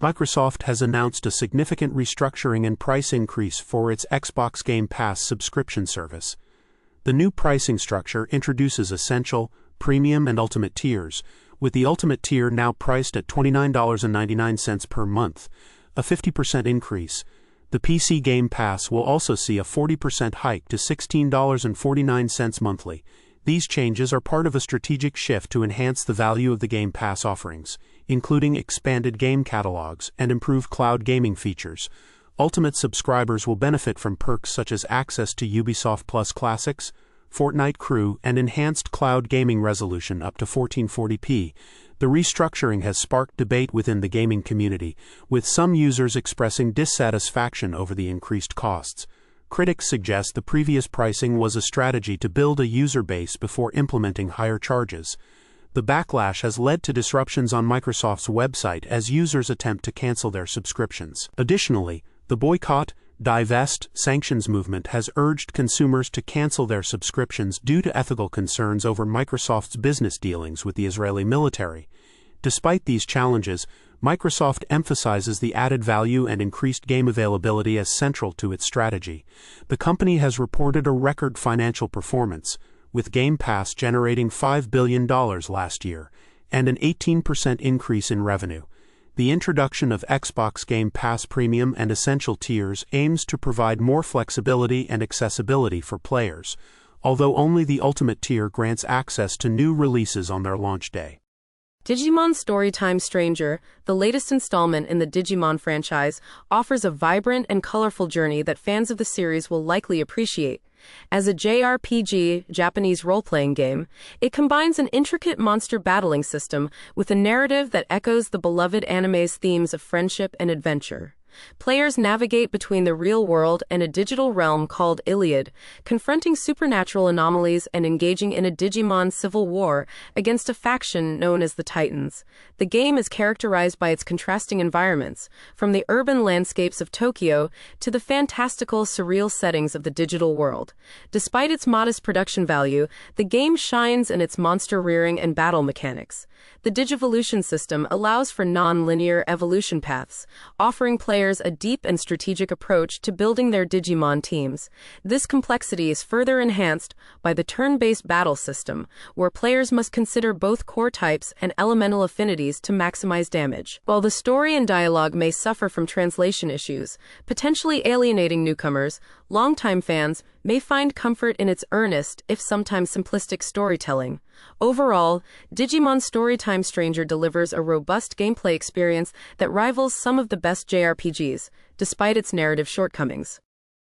Microsoft has announced a significant restructuring and price increase for its Xbox Game Pass subscription service. The new pricing structure introduces Essential, Premium, and Ultimate tiers, with the Ultimate tier now priced at $29.99 per month, a 50% increase. The PC Game Pass will also see a 40% hike to $16.49 monthly. These changes are part of a strategic shift to enhance the value of the Game Pass offerings, including expanded game catalogs and improved cloud gaming features. Ultimate subscribers will benefit from perks such as access to Ubisoft Plus Classics, Fortnite Crew, and enhanced cloud gaming resolution up to 1440p. The restructuring has sparked debate within the gaming community, with some users expressing dissatisfaction over the increased costs. Critics suggest the previous pricing was a strategy to build a user base before implementing higher charges. The backlash has led to disruptions on Microsoft's website as users attempt to cancel their subscriptions. Additionally, the boycott, divest, sanctions movement has urged consumers to cancel their subscriptions due to ethical concerns over Microsoft's business dealings with the Israeli military. Despite these challenges, Microsoft emphasizes the added value and increased game availability as central to its strategy. The company has reported a record financial performance, with Game Pass generating $5 billion last year, and an 18% increase in revenue. The introduction of Xbox Game Pass Premium and Essential tiers aims to provide more flexibility and accessibility for players, although only the Ultimate tier grants access to new releases on their launch day. Digimon Story Time Stranger, the latest installment in the Digimon franchise, offers a vibrant and colorful journey that fans of the series will likely appreciate. As a JRPG, Japanese role-playing game, it combines an intricate monster battling system with a narrative that echoes the beloved anime's themes of friendship and adventure. Players navigate between the real world and a digital realm called Iliad, confronting supernatural anomalies and engaging in a Digimon civil war against a faction known as the Titans. The game is characterized by its contrasting environments, from the urban landscapes of Tokyo to the fantastical, surreal settings of the digital world. Despite its modest production value, the game shines in its monster rearing and battle mechanics. The Digivolution system allows for non-linear evolution paths, offering players a deep and strategic approach to building their Digimon teams. This complexity is further enhanced by the turn-based battle system, where players must consider both core types and elemental affinities to maximize damage. While the story and dialogue may suffer from translation issues, potentially alienating newcomers, longtime fans may find comfort in its earnest, if sometimes simplistic storytelling. Overall, Digimon Story Time Stranger delivers a robust gameplay experience that rivals some of the best JRPGs, despite its narrative shortcomings.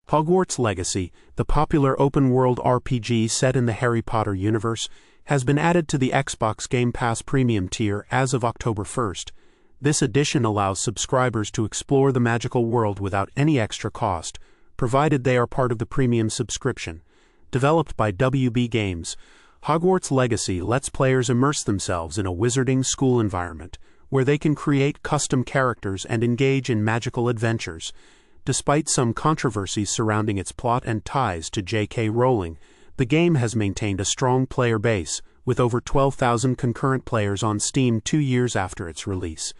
Hogwarts Legacy, the popular open-world RPG set in the Harry Potter universe, has been added to the Xbox Game Pass Premium tier as of October 1st. This edition allows subscribers to explore the magical world without any extra cost, provided they are part of the premium subscription. Developed by WB Games, Hogwarts Legacy lets players immerse themselves in a wizarding school environment, where they can create custom characters and engage in magical adventures. Despite some controversies surrounding its plot and ties to J.K. Rowling, the game has maintained a strong player base, with over 12,000 concurrent players on Steam 2 years after its release.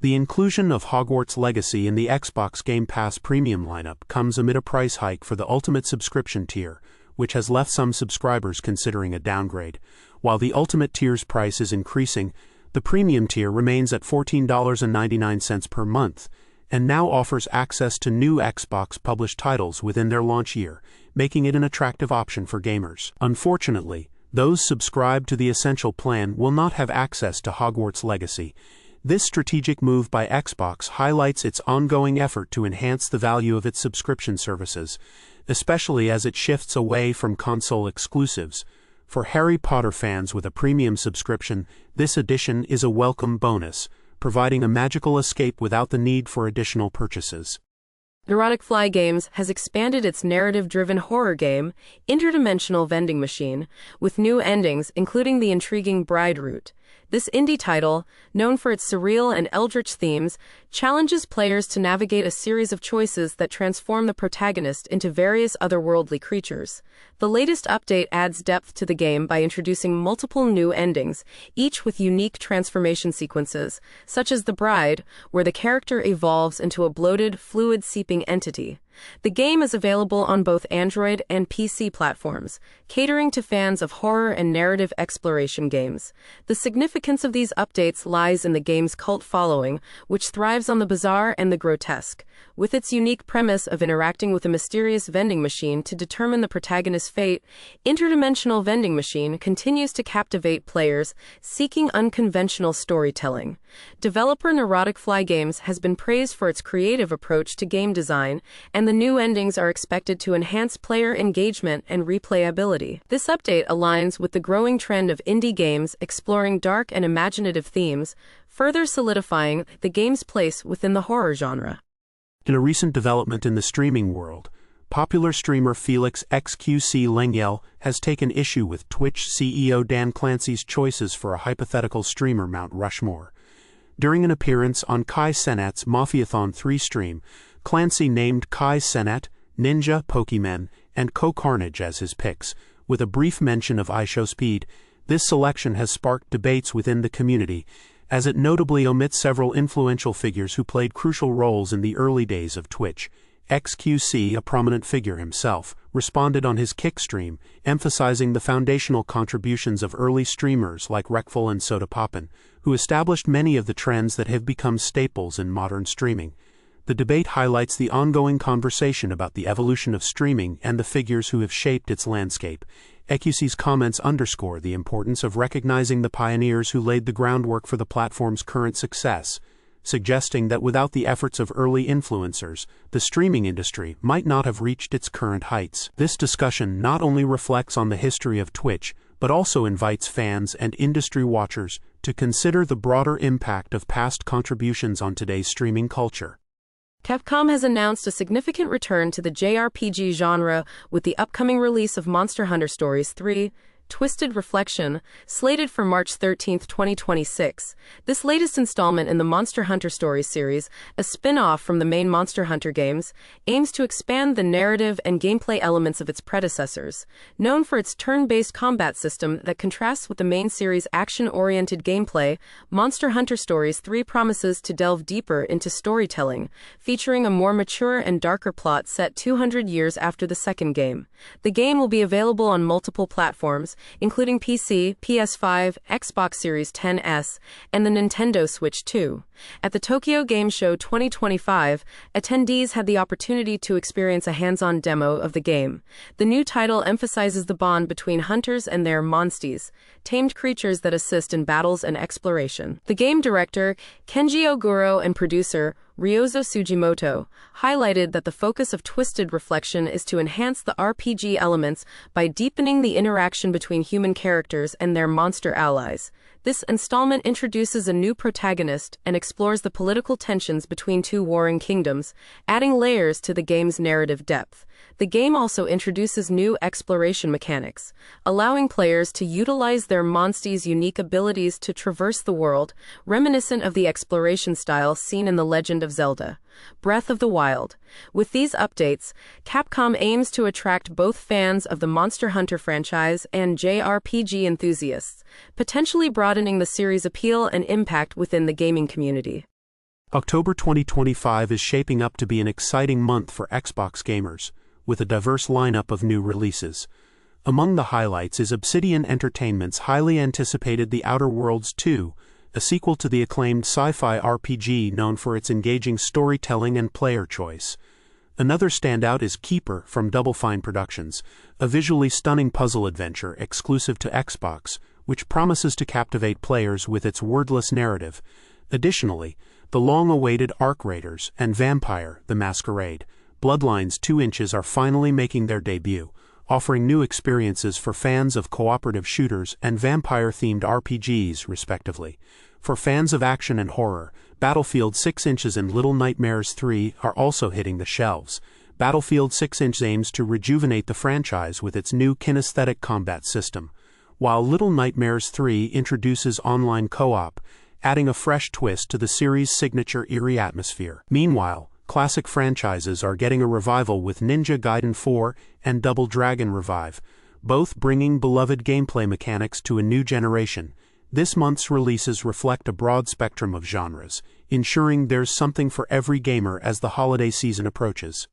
The inclusion of Hogwarts Legacy in the Xbox Game Pass Premium lineup comes amid a price hike for the Ultimate subscription tier, which has left some subscribers considering a downgrade. While the Ultimate tier's price is increasing, the Premium tier remains at $14.99 per month, and now offers access to new Xbox-published titles within their launch year, making it an attractive option for gamers. Unfortunately, those subscribed to the Essential plan will not have access to Hogwarts Legacy. This strategic move by Xbox highlights its ongoing effort to enhance the value of its subscription services, especially as it shifts away from console exclusives. For Harry Potter fans with a premium subscription, this addition is a welcome bonus, providing a magical escape without the need for additional purchases. Neurotic Fly Games has expanded its narrative-driven horror game, Interdimensional Vending Machine, with new endings including the intriguing Bride Route. This indie title, known for its surreal and eldritch themes, challenges players to navigate a series of choices that transform the protagonist into various otherworldly creatures. The latest update adds depth to the game by introducing multiple new endings, each with unique transformation sequences, such as The Bride, where the character evolves into a bloated, fluid-seeping entity. The game is available on both Android and PC platforms, catering to fans of horror and narrative exploration games. The significance of these updates lies in the game's cult following, which thrives on the bizarre and the grotesque. With its unique premise of interacting with a mysterious vending machine to determine the protagonist's fate, Interdimensional Vending Machine continues to captivate players seeking unconventional storytelling. Developer Neurotic Fly Games has been praised for its creative approach to game design, and the new endings are expected to enhance player engagement and replayability. This update aligns with the growing trend of indie games exploring dark and imaginative themes, further solidifying the game's place within the horror genre. In a recent development in the streaming world, popular streamer Felix XQC Lengyel has taken issue with Twitch CEO Dan Clancy's choices for a hypothetical streamer Mount Rushmore. During an appearance on Kai Cenat's Mafiathon 3 stream, Clancy named Kai Cenat, Ninja, Pokemon, and Co-Carnage as his picks, with a brief mention of iShowSpeed. This selection has sparked debates within the community, as it notably omits several influential figures who played crucial roles in the early days of Twitch. XQC, a prominent figure himself, responded on his Kick stream, emphasizing the foundational contributions of early streamers like Rekful and Sodapoppin, who established many of the trends that have become staples in modern streaming. The debate highlights the ongoing conversation about the evolution of streaming and the figures who have shaped its landscape. XQC's comments underscore the importance of recognizing the pioneers who laid the groundwork for the platform's current success, suggesting that without the efforts of early influencers, the streaming industry might not have reached its current heights. This discussion not only reflects on the history of Twitch, but also invites fans and industry watchers to consider the broader impact of past contributions on today's streaming culture. Capcom has announced a significant return to the JRPG genre with the upcoming release of Monster Hunter Stories 3, Twisted Reflection, slated for March 13, 2026. This latest installment in the Monster Hunter Stories series, a spin-off from the main Monster Hunter games, aims to expand the narrative and gameplay elements of its predecessors. Known for its turn-based combat system that contrasts with the main series' action-oriented gameplay, Monster Hunter Stories 3 promises to delve deeper into storytelling, featuring a more mature and darker plot set 200 years after the second game. The game will be available on multiple platforms, including PC, PS5, Xbox Series XS, and the Nintendo Switch 2. At the Tokyo Game Show 2025, attendees had the opportunity to experience a hands-on demo of the game. The new title emphasizes the bond between hunters and their monsties, tamed creatures that assist in battles and exploration. The game director, Kenji Oguro, and producer, Ryozo Sugimoto, highlighted that the focus of Twisted Reflection is to enhance the RPG elements by deepening the interaction between human characters and their monster allies. This installment introduces a new protagonist and explores the political tensions between two warring kingdoms, adding layers to the game's narrative depth. The game also introduces new exploration mechanics, allowing players to utilize their monsties' unique abilities to traverse the world, reminiscent of the exploration style seen in The Legend of Zelda: Breath of the Wild. With these updates, Capcom aims to attract both fans of the Monster Hunter franchise and JRPG enthusiasts, potentially broadening the series' appeal and impact within the gaming community. October 2025 is shaping up to be an exciting month for Xbox gamers, with a diverse lineup of new releases. Among the highlights is Obsidian Entertainment's highly anticipated The Outer Worlds 2, a sequel to the acclaimed sci-fi RPG known for its engaging storytelling and player choice. Another standout is Keeper from Double Fine Productions, a visually stunning puzzle adventure exclusive to Xbox, which promises to captivate players with its wordless narrative. Additionally, the long-awaited Ark Raiders and Vampire: The Masquerade Bloodlines 2 inches are finally making their debut, offering new experiences for fans of cooperative shooters and vampire-themed RPGs, respectively. For fans of action and horror, Battlefield 6 inches and Little Nightmares 3 are also hitting the shelves. Battlefield 6 inches aims to rejuvenate the franchise with its new kinesthetic combat system. while Little Nightmares 3 introduces online co-op, adding a fresh twist to the series' signature eerie atmosphere. Meanwhile, classic franchises are getting a revival with Ninja Gaiden 4 and Double Dragon Revive, both bringing beloved gameplay mechanics to a new generation. This month's releases reflect a broad spectrum of genres, ensuring there's something for every gamer as the holiday season approaches.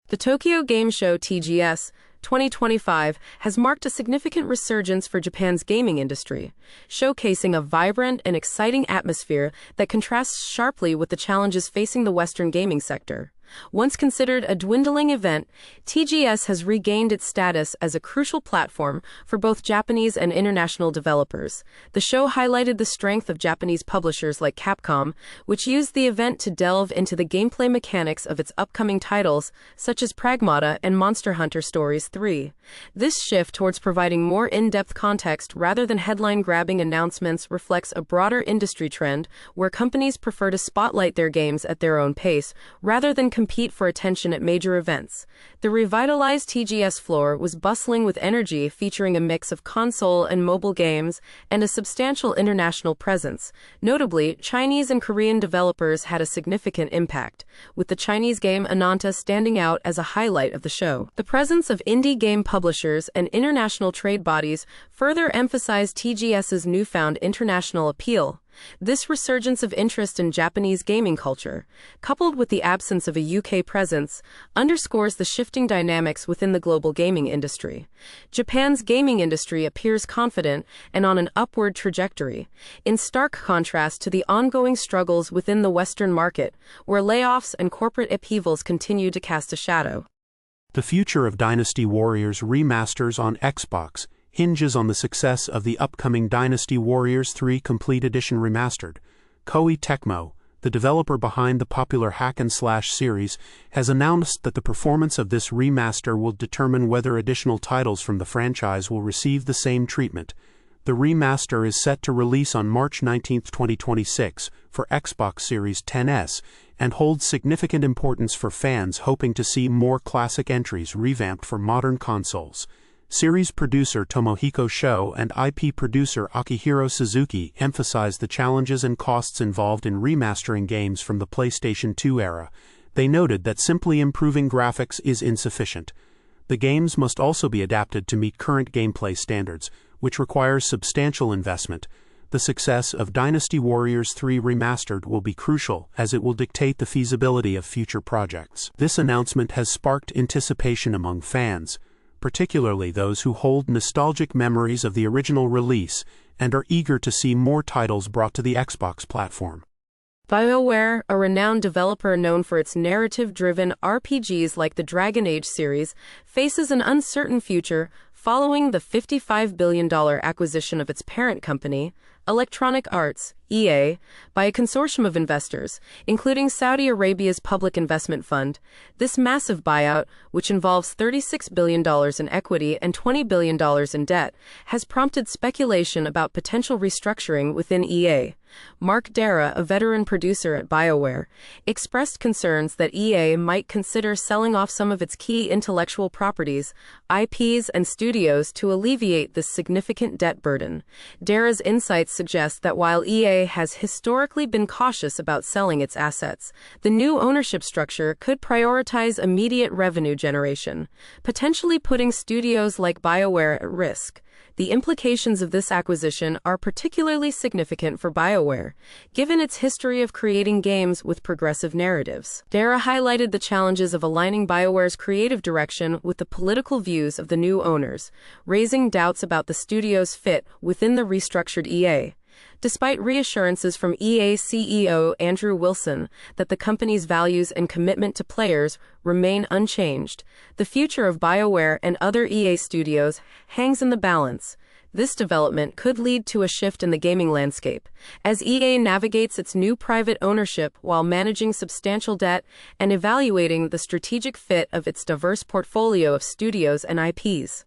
The Tokyo Game Show TGS 2025 has marked a significant resurgence for Japan's gaming industry, showcasing a vibrant and exciting atmosphere that contrasts sharply with the challenges facing the Western gaming sector. Once considered a dwindling event, TGS has regained its status as a crucial platform for both Japanese and international developers. The show highlighted the strength of Japanese publishers like Capcom, which used the event to delve into the gameplay mechanics of its upcoming titles, such as Pragmata and Monster Hunter Stories 3. This shift towards providing more in-depth context rather than headline-grabbing announcements reflects a broader industry trend where companies prefer to spotlight their games at their own pace rather than compete for attention at major events. The revitalized TGS floor was bustling with energy, featuring a mix of console and mobile games and a substantial international presence. Notably, Chinese and Korean developers had a significant impact, with the Chinese game Ananta standing out as a highlight of the show. The presence of indie game publishers and international trade bodies further emphasized TGS's newfound international appeal. This resurgence of interest in Japanese gaming culture, coupled with the absence of a UK presence, underscores the shifting dynamics within the global gaming industry. Japan's gaming industry appears confident and on an upward trajectory, in stark contrast to the ongoing struggles within the Western market, where layoffs and corporate upheavals continue to cast a shadow. The future of Dynasty Warriors remasters on Xbox hinges on the success of the upcoming Dynasty Warriors 3 Complete Edition Remastered. Koei Tecmo, the developer behind the popular hack-and-slash series, has announced that the performance of this remaster will determine whether additional titles from the franchise will receive the same treatment. The remaster is set to release on March 19, 2026, for Xbox Series XS, and holds significant importance for fans hoping to see more classic entries revamped for modern consoles. Series producer Tomohiko Sho and IP producer Akihiro Suzuki emphasized the challenges and costs involved in remastering games from the PlayStation 2 era. They noted that simply improving graphics is insufficient. The games must also be adapted to meet current gameplay standards, which requires substantial investment. The success of Dynasty Warriors 3 Remastered will be crucial, as it will dictate the feasibility of future projects. This announcement has sparked anticipation among fans, particularly those who hold nostalgic memories of the original release and are eager to see more titles brought to the Xbox platform. BioWare, a renowned developer known for its narrative-driven RPGs like the Dragon Age series, faces an uncertain future following the $55 billion acquisition of its parent company, Electronic Arts, EA, by a consortium of investors, including Saudi Arabia's Public Investment Fund. This massive buyout, which involves $36 billion in equity and $20 billion in debt, has prompted speculation about potential restructuring within EA. Mark Dara, a veteran producer at BioWare, expressed concerns that EA might consider selling off some of its key intellectual properties, IPs, and studios to alleviate this significant debt burden. Dara's insights suggest that while EA has historically been cautious about selling its assets, the new ownership structure could prioritize immediate revenue generation, potentially putting studios like BioWare at risk. The implications of this acquisition are particularly significant for BioWare, given its history of creating games with progressive narratives. Dara highlighted the challenges of aligning BioWare's creative direction with the political views of the new owners, raising doubts about the studio's fit within the restructured EA. Despite reassurances from EA CEO Andrew Wilson that the company's values and commitment to players remain unchanged, the future of BioWare and other EA studios hangs in the balance. This development could lead to a shift in the gaming landscape, as EA navigates its new private ownership while managing substantial debt and evaluating the strategic fit of its diverse portfolio of studios and IPs.